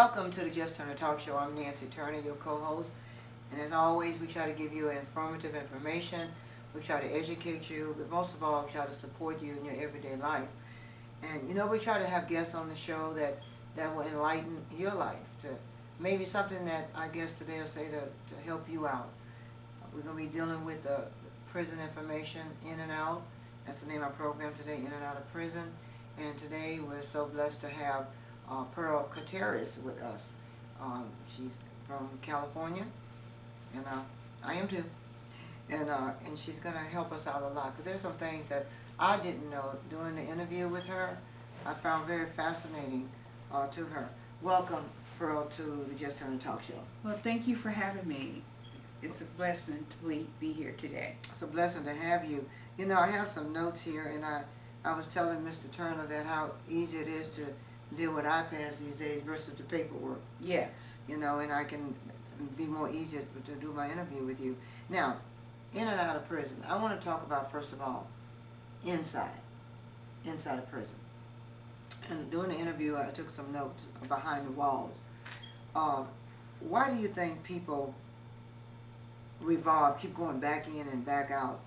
Welcome to the Just Turner Talk Show. I'm Nancy Turner, your co-host. And as always, we try to give you informative information. We try to educate you, but most of all, we try to support you in your everyday life. And we try to have guests on the show that will enlighten your life. To maybe something that I guess today will say to help you out. We're going to be dealing with the prison information, in and out. That's the name of our program today, In and Out of Prison. And today we're so blessed to have Pearlie Contreras with us. She's from California, and I am too. And she's going to help us out a lot, because there's some things that I didn't know during the interview with her. I found very fascinating to her. Welcome, Pearl, to the Just Turner Talk Show. Well, thank you for having me. It's a blessing to be here today. It's a blessing to have you. I have some notes here, and I was telling Mr. Turner that how easy it is to deal with iPads these days versus the paperwork. Yes. And I can be more easier to do my interview with you. Now, in and out of prison, I want to talk about, first of all, inside of prison. And during the interview, I took some notes behind the walls. Why do you think people keep going back in and back out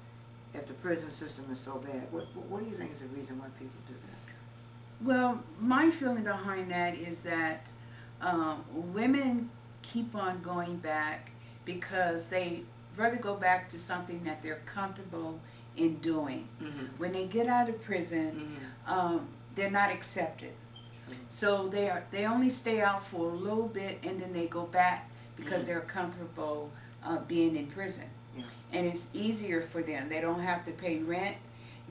if the prison system is so bad? What do you think is the reason why people do that? Well, my feeling behind that is that women keep on going back because they rather go back to something that they're comfortable in doing. Mm-hmm. When they get out of prison, they're not accepted. True. So they only stay out for a little bit, and then they go back because they're comfortable being in prison. Yeah. And it's easier for them. They don't have to pay rent.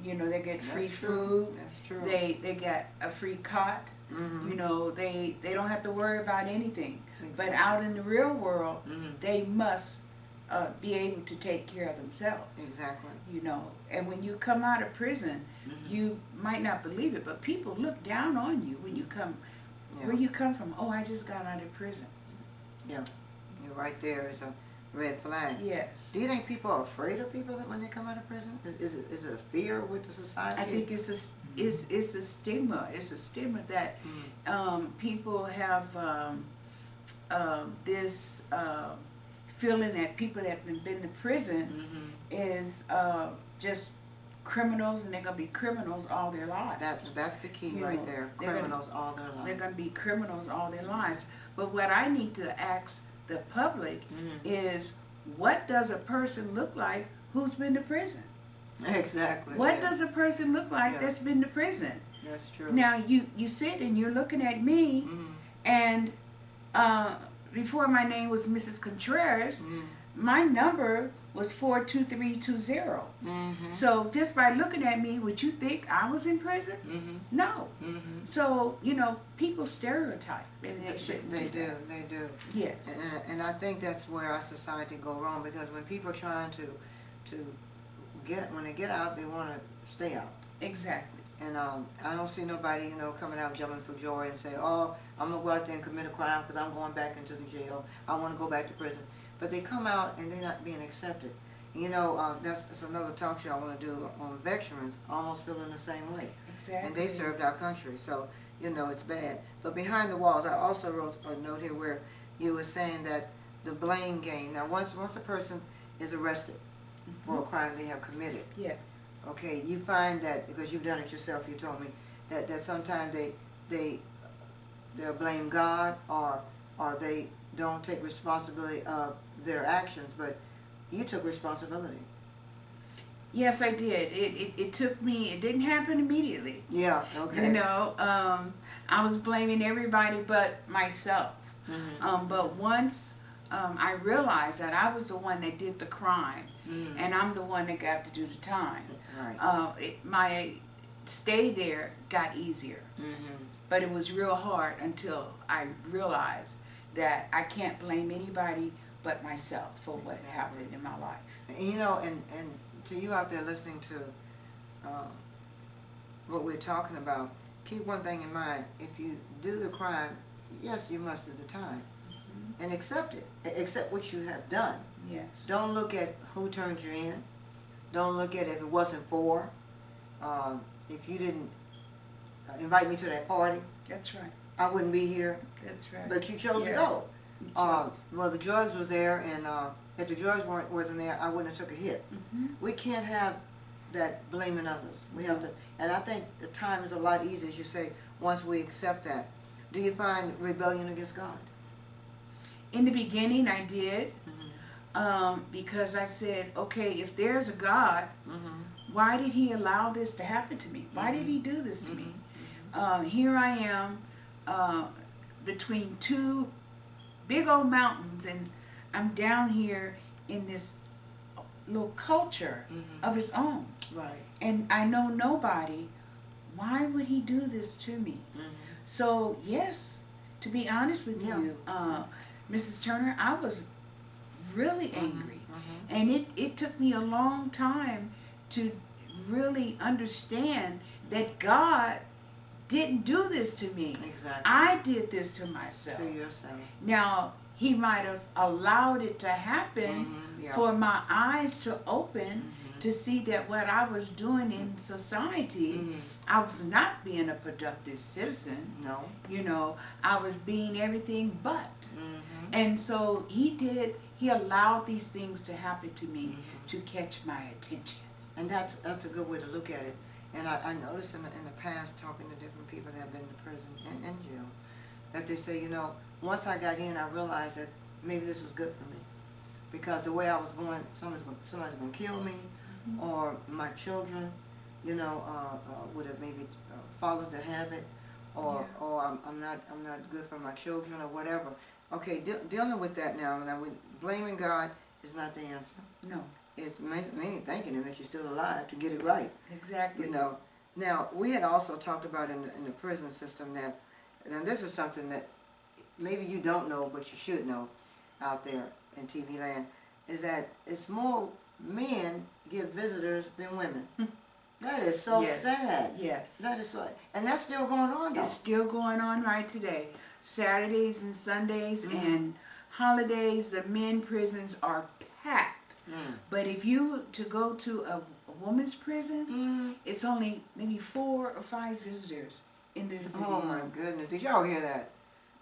They get free That's true. food. That's true. They get a free cot. Mm-hmm. They don't have to worry about anything. Exactly. But out in the real world, Mm-hmm. they must be able to take care of themselves. Exactly. And when you come out of prison, Mm-hmm. you might not believe it, but people look down on you when you come. Yeah. Where you come from? Oh, I just got out of prison. Yeah. You're right there. It's a red flag. Yes. Do you think people are afraid of people when they come out of prison? Is it a fear with the society? I think it's a stigma. It's a stigma that people have this feeling that people that have been to prison is just criminals, and they're going to be criminals all their lives. That's the key right there. Criminals all their lives. They're going to be criminals all their lives. But what I need to ask the public is, what does a person look like who's been to prison? Exactly. What does a person look like that's been to prison? That's true. Now, you sit and you're looking at me, and before my name was Mrs. Contreras, my number was 42320. So just by looking at me, would you think I was in prison? No. So, people stereotype. And They do. Yes. And I think that's where our society go wrong, because when people are trying to when they get out, they want to stay out. Exactly. And I don't see nobody, coming out jumping for joy and say, oh, I'm going to go out there and commit a crime because I'm going back into the jail. I want to go back to prison. But they come out and they're not being accepted. That's another talk show I want to do on veterans, almost feeling the same way. Exactly. And they served our country, so, it's bad. But behind the walls, I also wrote a note here where you were saying that the blame game. Now, once a person is arrested for a crime they have committed, okay, you find that, because you've done it yourself, you told me, that sometimes they'll blame God, or they don't take responsibility of their actions, but you took responsibility. Yes, I did. It took me, it didn't happen immediately. Yeah, okay. I was blaming everybody but myself. But once I realized that I was the one that did the crime, and I'm the one that got to do the time. Right. My stay there got easier, but it was real hard until I realized that I can't blame anybody but myself for what happened in my life. And to you out there listening to what we're talking about, keep one thing in mind. If you do the crime, yes, you must do the time. And accept it. Accept what you have done. Yes. Don't look at who turned you in. Don't look at if it wasn't for. If you didn't invite me to that party, That's right. I wouldn't be here. That's right. But you chose to Yes. go. You chose. Well, the drugs was there, and if the drugs wasn't there, I wouldn't have took a hit. Mhm. We can't have that blaming others. We have to, and I think the time is a lot easier, as you say, once we accept that. Do you find rebellion against God? In the beginning, I did, Mm-hmm. because I said, okay, if there's a God, Mm-hmm. why did He allow this to happen to me? Why did He do this to me? Here I am, between two big old mountains, and I'm down here in this little culture Mm-hmm. of its own, Right. and I know nobody. Why would He do this to me? Mm-hmm. So yes, to be honest with Yeah. you, Mrs. Turner, I was really angry, Mm-hmm. and it took me a long time to really understand that God didn't do this to me. Exactly. I did this to myself. To yourself. Now, He might have allowed it to happen Mm-hmm. Yeah. for my eyes to open Mm-hmm. to see that what I was doing in society, Mm-hmm. I was not being a productive citizen. No. You know, I was being everything but. Mm-hmm. And so He allowed these things to happen to me Mhm. to catch my attention. And that's a good way to look at it. And I noticed in the past, talking to different people that have been to prison and jail, that they say, once I got in, I realized that maybe this was good for me. Because the way I was going, somebody's going to kill me, or my children, would have maybe followed the habit, or I'm not good for my children, or whatever. Okay, dealing with that now, blaming God is not the answer. No, It's mainly thanking Him that you're still alive to get it right. exactly. Now we had also talked about in the prison system that, and this is something that maybe you don't know, but you should know out there in TV land, is that it's more men get visitors than women. That is so Yes. sad. Yes. That is so, and that's still going on though. It's still going on right today. Saturdays and Sundays Mhm. and holidays, the men prisons are packed. Mm. But if you to go to a woman's prison, Mm. it's only maybe 4 or 5 visitors in the visiting Oh my room. goodness! Did y'all hear that?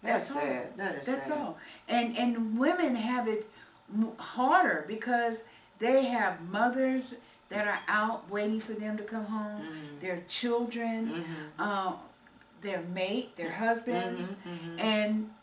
That's That's all. sad. That is That's sad. all. And women have it harder because they have mothers that are out waiting for them to come home, Mhm. their children, Mhm. their mate, their husbands, Mhm. Mhm. and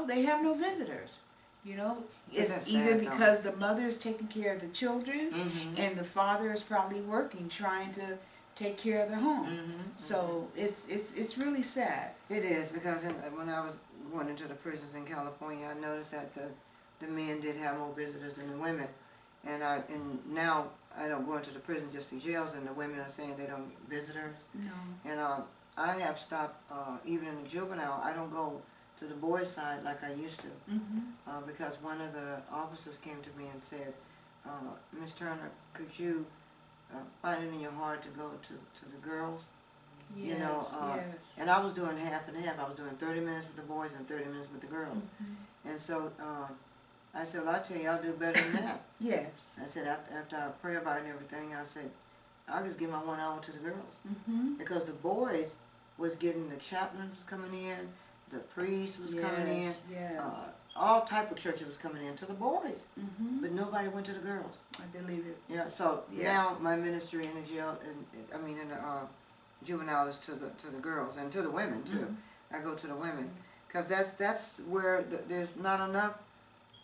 they have no visitors. It's That's either sad, though. because the mother is taking care of the children Mhm. and the father is probably working, trying to take care of the home. Mhm. So it's really sad. It is, because when I was going into the prisons in California, I noticed that the men did have more visitors than the women, and now I don't go into the prison, just the jails, and the women are saying they don't get visitors, No. and I have stopped even in the juvenile. I don't go to the boys' side like I used to, Mm-hmm. because one of the officers came to me and said, Miss Turner, could you find it in your heart to go to the girls? Yes, yes. And I was doing half and half. I was doing 30 minutes with the boys and 30 minutes with the girls. Mm-hmm. And so I said, well, I'll tell you, I'll do better than that. Yes. I said, after I pray about it and everything, I said, I'll just give my 1 hour to the girls. Mm-hmm. Because the boys was getting, the chaplain was coming in, the priest was coming in, Yes. all type of churches was coming in to the boys. Mm-hmm. But nobody went to the girls. I believe it. Yeah, so Yeah. now my ministry in the jail, in the juvenile is to the girls and to the women too. Mm-hmm. I go to the women because that's where there's not enough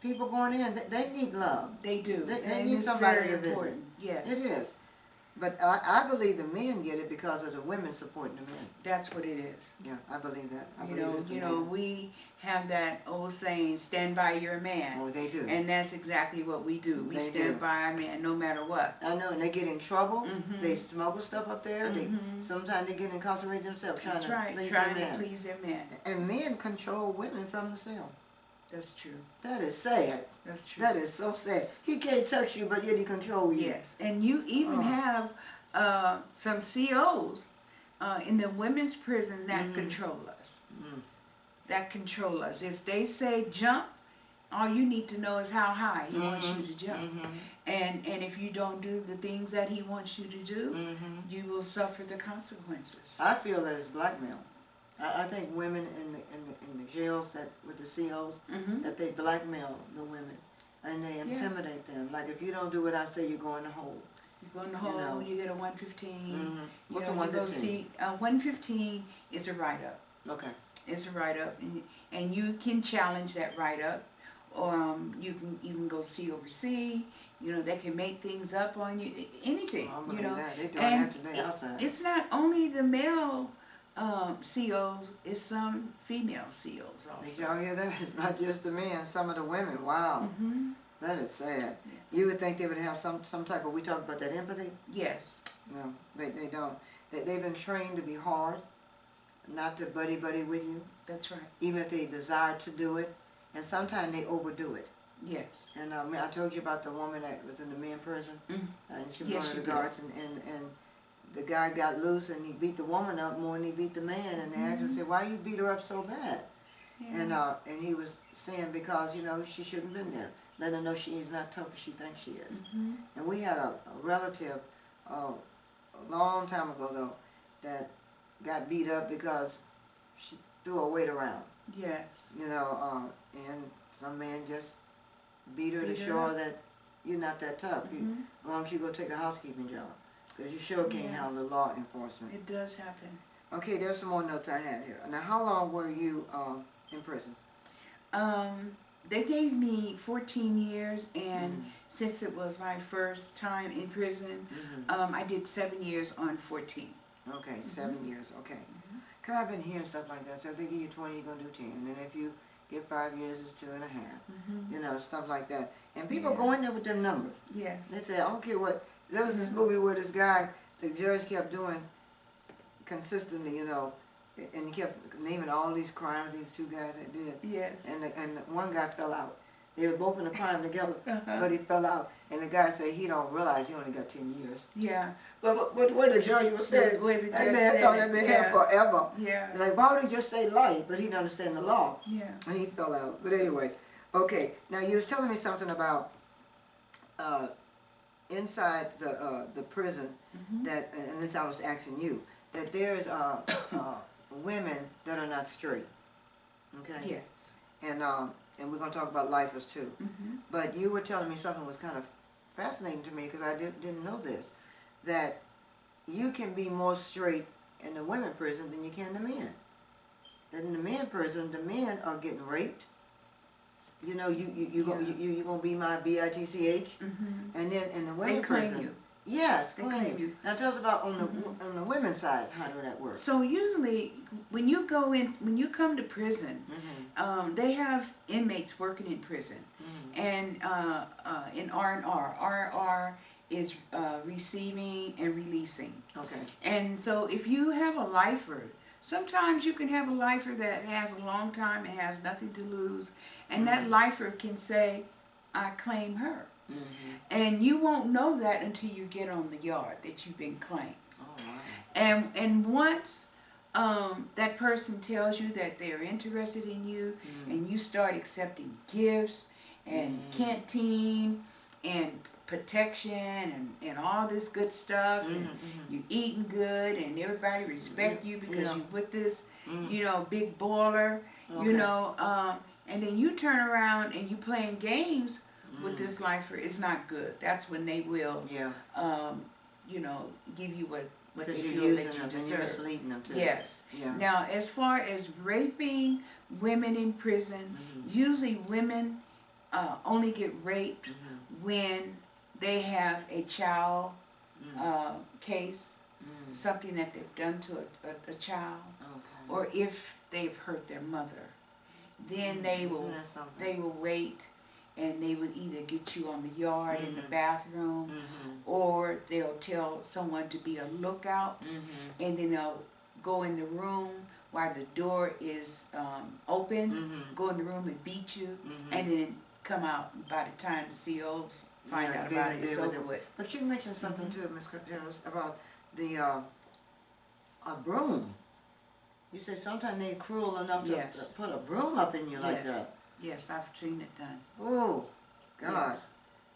people going in. They need love. They do. They and need it's somebody very to visit. important. Yes. It is. But I believe the men get it because of the women supporting the men. That's what it is. Yeah, I believe that. I You believe know, it's the you know, men. we have that old saying, "Stand by your man," Oh, they do. and that's exactly what we do. We They stand do. by our man, no matter what. I know, and they get in trouble. Mhm. They smuggle stuff up there. Mhm. Sometimes they get incarcerated themselves trying That's to right. please Trying their to man. please their man. And men control women from the cell. That's true. That is sad. That's true. That is so sad. He can't touch you, but yet he control you. Yes, and you even have some COs in the women's prison that Mhm. control us. Mm. That control us. If they say jump, all you need to know is how high he wants you to jump. Mhm. And if you don't do the things that he wants you to do, Mhm. you will suffer the consequences. I feel that it's blackmail. I think women in the jails that with the COs Mm-hmm. that they blackmail the women and they intimidate them. Like if you don't do what I say, you're going to hold. You go in the You know. hole, you get a 115. Mm-hmm. What's You a know, you go 115? see 115 is a write-up. Okay. It's a write-up, and you can challenge that write-up, or you can even go COVC. You know, they can make things up on you, anything. Oh, I You believe know, that. They're doing and that today outside. it's not only the male COs; it's some female COs Did also. y'all hear that? It's not just the men, some of the women. Wow. Mm-hmm. That is sad. Yeah. You would think they would have some type of, we talk about that empathy? Yes. No, they don't. They've been trained to be hard, not to buddy with you, That's right. even if they desire to do it. And sometimes they overdo it. Yes. And I told you about the woman that was in the men prison, Mm. and she was Yes, one of you the did. guards, and the guy got loose and he beat the woman up more than he beat the man, and they actually said, why you beat her up so bad? Yeah. And he was saying because, you know, she shouldn't have been there. Let her know she is not tough as she thinks she is. Mm-hmm. And we had a relative a long time ago, though, that got beat up because she threw her weight around, Yes. you know, and some man just beat her to Beat her show her up. that you're not that tough. Mm-hmm. As long as you go take a housekeeping job, because you sure can't Yeah. handle the law enforcement. It does happen. Okay, there's some more notes I had here. Now, how long were you in prison? They gave me 14 years, and since it was my first time in prison, I did 7 years on 14. Okay, 7 years, okay. Because I've been hearing stuff like that. So if they give you 20, you're going to do 10. And if you get 5 years, it's 2.5. Mm-hmm. You know, stuff like that. And people Yeah. go in there with them numbers. Yes. They say, I don't care what. There was this movie where this guy, the judge kept doing consistently, you know, and he kept naming all these crimes these two guys had did. Yes. And the one guy fell out. They were both in the crime together, Uh-huh. but he fell out. And the guy said he don't realize he only got 10 years. Yeah. But what the judge was saying, Where the that judge man said thought it, that man yeah. had forever. Yeah. Like, why would he just say life? But he didn't understand the law. Yeah. And he fell out. But anyway, okay. Now, you was telling me something about inside the prison, Mm-hmm. that, and this I was asking you, that there's women that are not straight. Okay? Yes. And we're going to talk about lifers too. Mm-hmm. But you were telling me something was kind of fascinating to me, because I didn't know this, that you can be more straight in the women prison than you can the men. That in the men prison, the men are getting raped. You know, you're gonna be my bitch, Mm-hmm. and then in the They women claim prison, you. yes, They claim claim you. you. Now tell us about on the women's side, how does that work? So usually, when you come to prison, Mm-hmm. they have inmates working in prison, Mm-hmm. and in R&R. R&R is receiving and releasing. Okay. And so if you have a lifer, sometimes you can have a lifer that has a long time and has nothing to lose, and that lifer can say, I claim her. Mm-hmm. And you won't know that until you get on the yard that you've been claimed. Oh wow. And once that person tells you that they're interested in you, Mm-hmm. and you start accepting gifts and canteen and protection and all this good stuff, and you eating good, and everybody respect you because Yeah. you with this, Mm-hmm. you know, big baller, Okay. you know, and then you turn around and you playing games with this lifer. It's not good. That's when they will, Yeah. you know, give you what they Because you're feel using that you them and you're deserve. misleading them too. Yes. Yeah. Now, as far as raping women in prison, usually women only get raped when they have a child case, something that they've done to a child, Okay. or if they've hurt their mother. Then they Isn't will that something? they will wait, and they would either get you on the yard in the bathroom, or they'll tell someone to be a lookout, and then they'll go in the room while the door is open, go in the room and beat you, and then come out. By the time the COs find Yeah, out they- about it, they it's were over there. with. But you mentioned something too, Ms. Contreras, about the a broom. You said sometimes they're cruel enough to Yes. put a broom up in you like Yes. that. Yes, I've seen it done. Oh, God. Yes.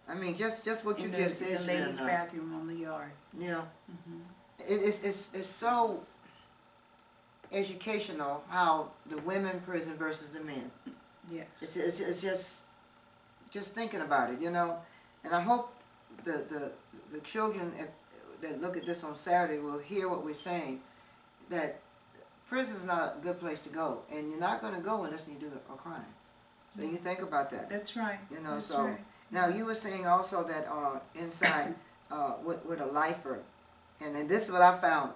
I mean, just what you In the, just in said. the Sharon, ladies' bathroom on the yard. Yeah. Hmm. It's so educational how the women prison versus the men. Yes. It's just thinking about it, you know. And I hope the children that look at this on Saturday will hear what we're saying, that prison is not a good place to go, and you're not going to go unless you do a crime. So you think about that. That's right. You know, That's so right. now you were saying also that inside with a lifer, and then this is what I found.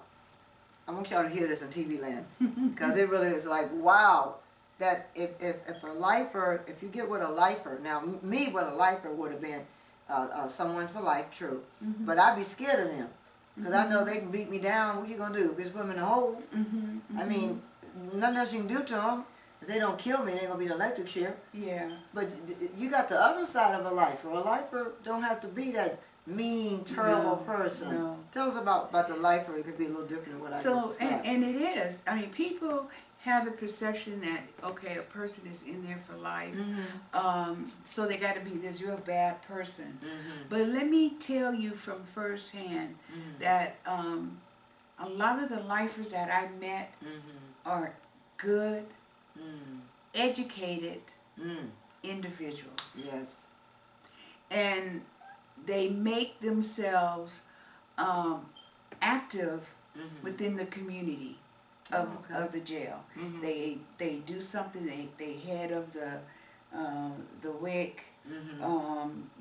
I want y'all to hear this in TV land, because it really is like, wow, that if a lifer, if you get with a lifer, now me with a lifer would have been someone's for life, true, but I'd be scared of them, because I know they can beat me down. What you gonna do? Just put them in the hole? I mean, nothing else you can do to them. If they don't kill me, they ain't gonna be the electric chair. Yeah. But you got the other side of a lifer. A lifer don't have to be that mean, terrible person. No. Tell us about the lifer. It could be a little different than what I just described. And it is. I mean, people have the perception that, okay, a person is in there for life, so they got to be this real bad person. But let me tell you from firsthand that a lot of the lifers that I met are good, educated individuals. Yes. And they make themselves active within the community of the jail. They do something. They head of the WIC.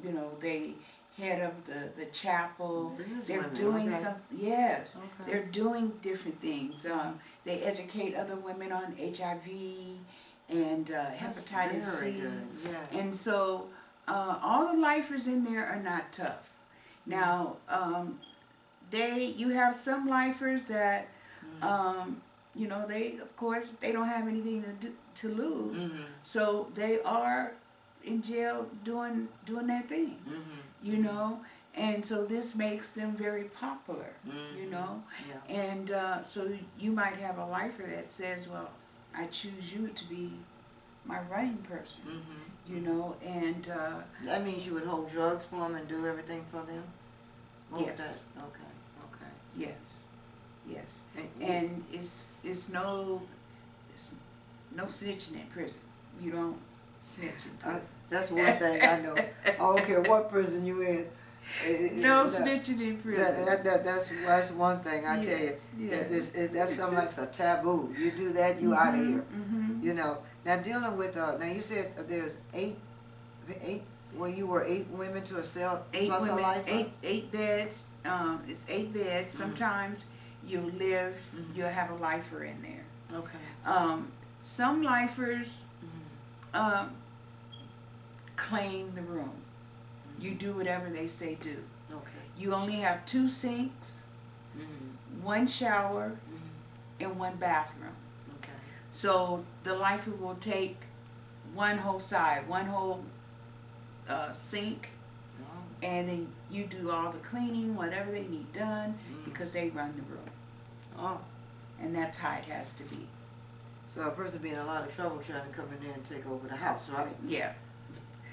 You know, they head of the chapel. They're doing some. Yes, they're doing different things. They educate other women on HIV and hepatitis C. Yes. And so all the lifers in there are not tough. Now, you have some lifers that, you know, of course, they don't have anything to lose. So they are in jail doing their thing, you know. And so this makes them very popular, you know. Yeah. And so you might have a lifer that says, well, I choose you to be my running person, you know, and that means you would hold drugs for them and do everything for them? Yes. Okay. Yes. And it's no snitching in prison. You don't snitch in prison. That's one thing I know. I don't care what prison you in. No snitching in prison. That's one thing I tell you. Yes. That's something like a taboo. You do that, you out of here. You know. Now dealing with now you said there's eight. Well, you were 8 women to a cell plus a lifer? Eight beds. It's 8 beds. Sometimes you'll have a lifer in there. Okay. Some lifers claim the room. You do whatever they say do. Okay. You only have 2 sinks, 1 shower, and 1 bathroom. Okay. So the lifer will take one whole side, one whole sink, and then you do all the cleaning, whatever they need done, because they run the room. Oh. And that's how it has to be. So a person be in a lot of trouble trying to come in there and take over the house, right? Yeah.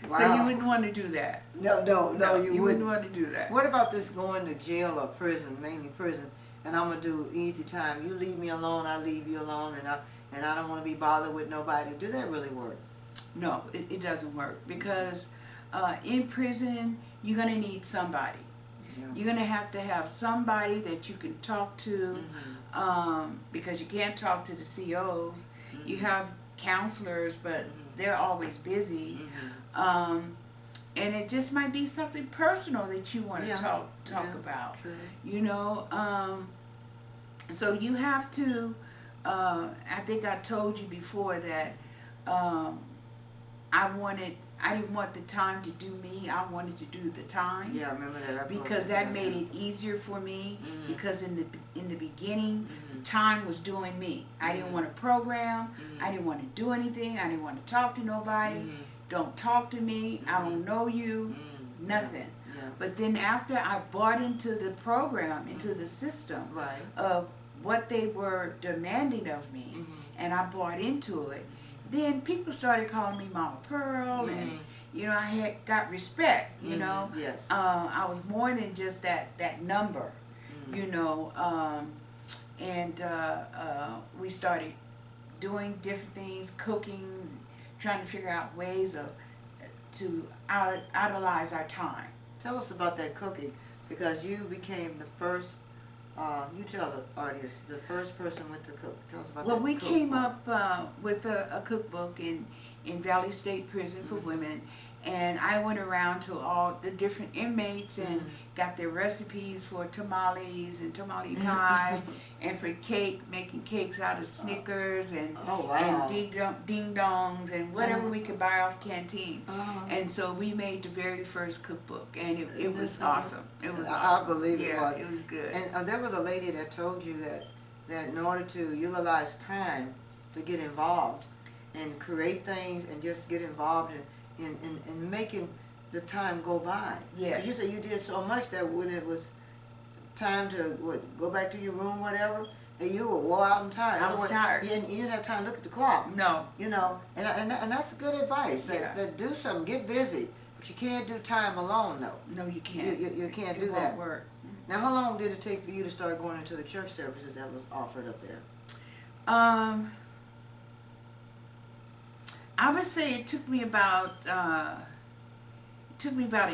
Wow. So you wouldn't want to do that. No, you wouldn't want to do that. What about this going to jail or prison, mainly prison, and I'm gonna do easy time? You leave me alone, I leave you alone, and I don't want to be bothered with nobody. Do that really work? No, it doesn't work, because in prison you're gonna need somebody. Yeah. You're gonna have to have somebody that you can talk to, because you can't talk to the COs. You have counselors, but they're always busy. And it just might be something personal that you want to talk about. True. You know, so you have to. I think I told you before that I didn't want the time to do me. I wanted to do the time. Yeah, I remember that. Because that made it easier for me. Because in the beginning, time was doing me. I didn't want to program. I didn't want to do anything. I didn't want to talk to nobody. Don't talk to me. I don't know you. Nothing. Yeah. But then after I bought into the program, into the system of what they were demanding of me, and I bought into it, then people started calling me Mama Pearl, and you know, I got respect. You know, yes. I was more than just that number. You know, and we started doing different things, cooking, trying to figure out ways to utilize our time. Tell us about that cooking, because you became the first, you tell the audience, the first person with the cook. Tell us about Well, that we cookbook. came up with a cookbook in Valley State Prison for women, and I went around to all the different inmates and got their recipes for tamales and tamale pie, and for cake, making cakes out of Snickers and Oh, wow. and ding dongs and whatever we could buy off canteen. And so we made the very first cookbook, and it was awesome. It was awesome. I believe it was. It was good. And there was a lady that told you that in order to utilize time to get involved and create things and just get involved in making the time go by. Yes. You said you did so much that when it was time to go back to your room, whatever, and you were wore out and tired. I was tired. You didn't have time to look at the clock. No. You know, and that's good advice. Yeah. That do something, get busy, but you can't do time alone though. No, you can't. You can't do It that. won't work. Now, how long did it take for you to start going into the church services that was offered up there? I would say it took me about a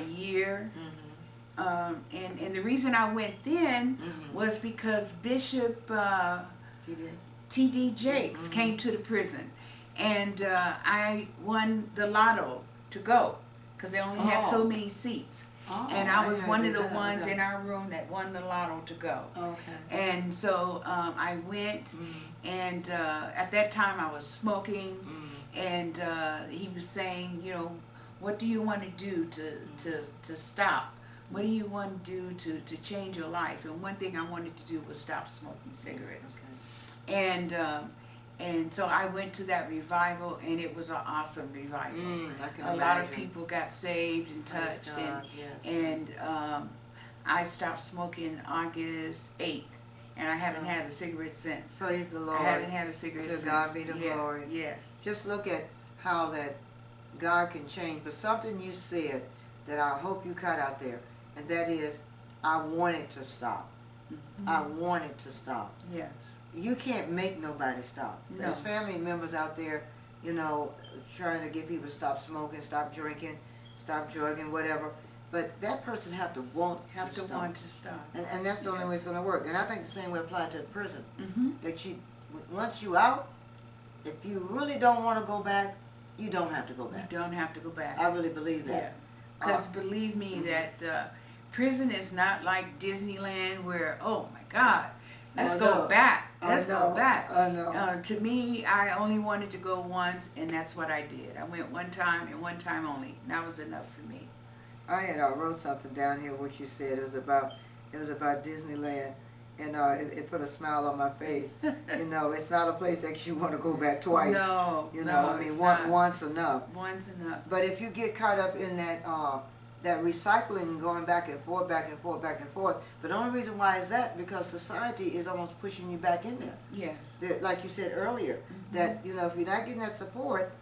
year. And the reason I went then was because Bishop T.D. Jakes came to the prison, and I won the lotto to go because they only had so many seats. And I was one of the ones in our room that won the lotto to go. Okay. And so I went, and at that time I was smoking, and he was saying, you know, what do you want to do to stop? What do you want to do to change your life? And one thing I wanted to do was stop smoking cigarettes. Okay. And so I went to that revival, and it was an awesome revival. I can a imagine. lot of people got saved and touched, and I stopped smoking August 8th, and I haven't had a cigarette since. Praise the Lord. I haven't had a cigarette since. To God be the glory. Yes. Just look at how that God can change. But something you said that I hope you cut out there, and that is, I wanted to stop. I wanted to stop. Yes. You can't make nobody stop. No. There's family members out there, you know, trying to get people to stop smoking, stop drinking, stop drugging, whatever. But that person have to want to stop. Want to stop. And that's the only way it's going to work. And I think the same way applies to the prison. Mm-hmm. That once you out, if you really don't want to go back, you don't have to go back. You don't have to go back. I really believe that. Yeah. Because believe me, that prison is not like Disneyland where, oh my God, let's go back. Let's go back. I know. To me, I only wanted to go once, and that's what I did. I went one time and one time only. And that was enough for me. I had wrote something down here. What you said, it was about Disneyland, and it put a smile on my face. You know, it's not a place that you want to go back twice. No, you know, I mean, once enough. Once enough. But if you get caught up in that recycling and going back and forth, but the only reason why is that because society is almost pushing you back in there. Yes. Like you said earlier, that, you know, if you're not getting that support,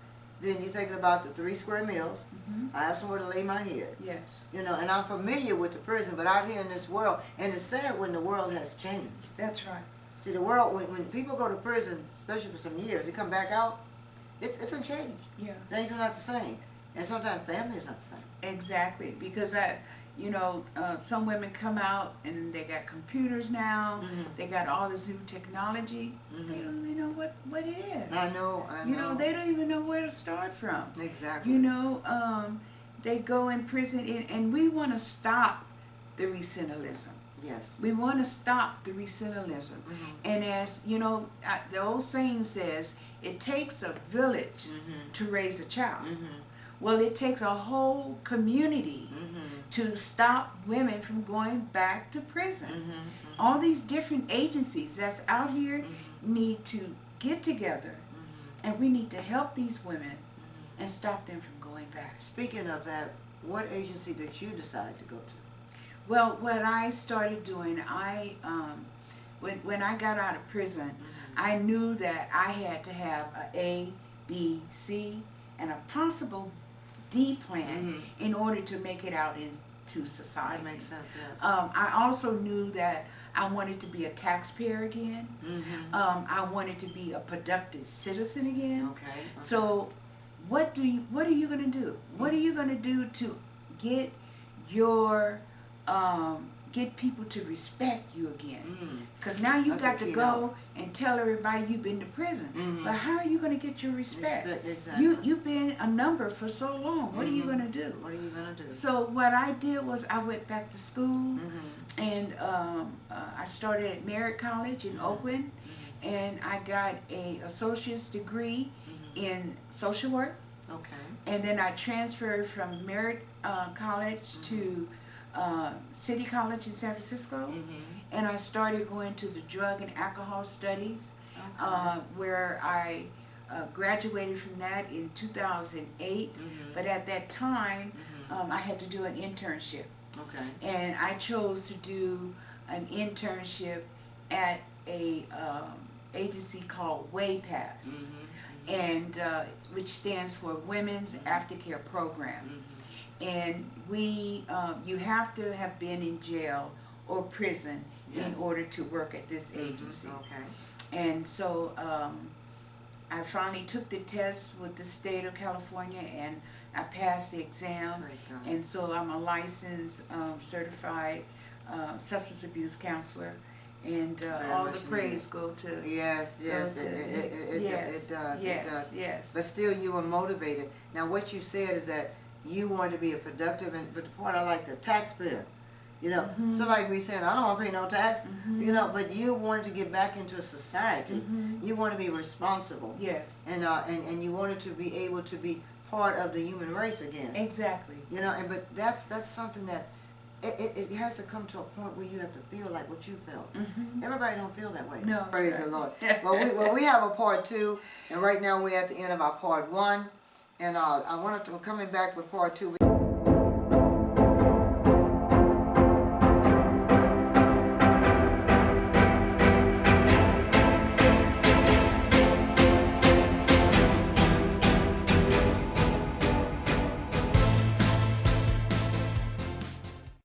then you're thinking about the 3 square meals. I have somewhere to lay my head. Yes. You know, and I'm familiar with the prison, but out here in this world, and it's sad when the world has changed. That's right. See, the world, when people go to prison, especially for some years, they come back out, it's unchanged. Yeah. Things are not the same. And sometimes family is not the same. Exactly, because some women come out and they got computers now. They got all this new technology. They don't even know what it is. I know. You know, they don't even know where to start from. Exactly. You know, they go in prison, and we want to stop the recidivism. Yes. We want to stop the recidivism. And as you know, the old saying says, it takes a village to raise a child. Well, it takes a whole community to stop women from going back to prison. All these different agencies that's out here need to get together, and we need to help these women and stop them from going back. Speaking of that, what agency did you decide to go to? Well, what I started doing, when I got out of prison, I knew that I had to have A, B, C, and a possible D plan in order to make it out into society. That makes sense, yes. I also knew that I wanted to be a taxpayer again. I wanted to be a productive citizen again. Okay. So what are you going to do? What are you going to do to get your get people to respect you again? Because now you got to go and tell everybody you've been to prison. But how are you going to get your respect? Exactly. You've been a number for so long. What are you going to do? What are you going to do? So what I did was I went back to school, and I started at Merritt College in Oakland, and I got a associate's degree in social work. Okay. And then I transferred from Merritt College to City College in San Francisco, and I started going to the drug and alcohol studies, where I graduated from that in 2008. But at that time, I had to do an internship. Okay. And I chose to do an internship at a agency called WayPass, and which stands for Women's Aftercare Program. And we, you have to have been in jail or prison in order to work at this agency. Okay. And so I finally took the test with the state of California, and I passed the exam. Praise God. And so I'm a licensed, certified substance abuse counselor. And all the praise go to Yes, it does. Yes. But still, you were motivated. Now, what you said is that you wanted to be a productive, but the part I like, the taxpayer. You know, somebody be saying, I don't want to pay no tax. You know, but you wanted to get back into society. You want to be responsible. Yes. And you wanted to be able to be part of the human race again. Exactly. You know, but that's something that it has to come to a point where you have to feel like what you felt. Everybody don't feel that way. No. Praise the Lord. Well, we have a part 2, and right now we're at the end of our part 1, and I wanted to, we're coming back with part 2.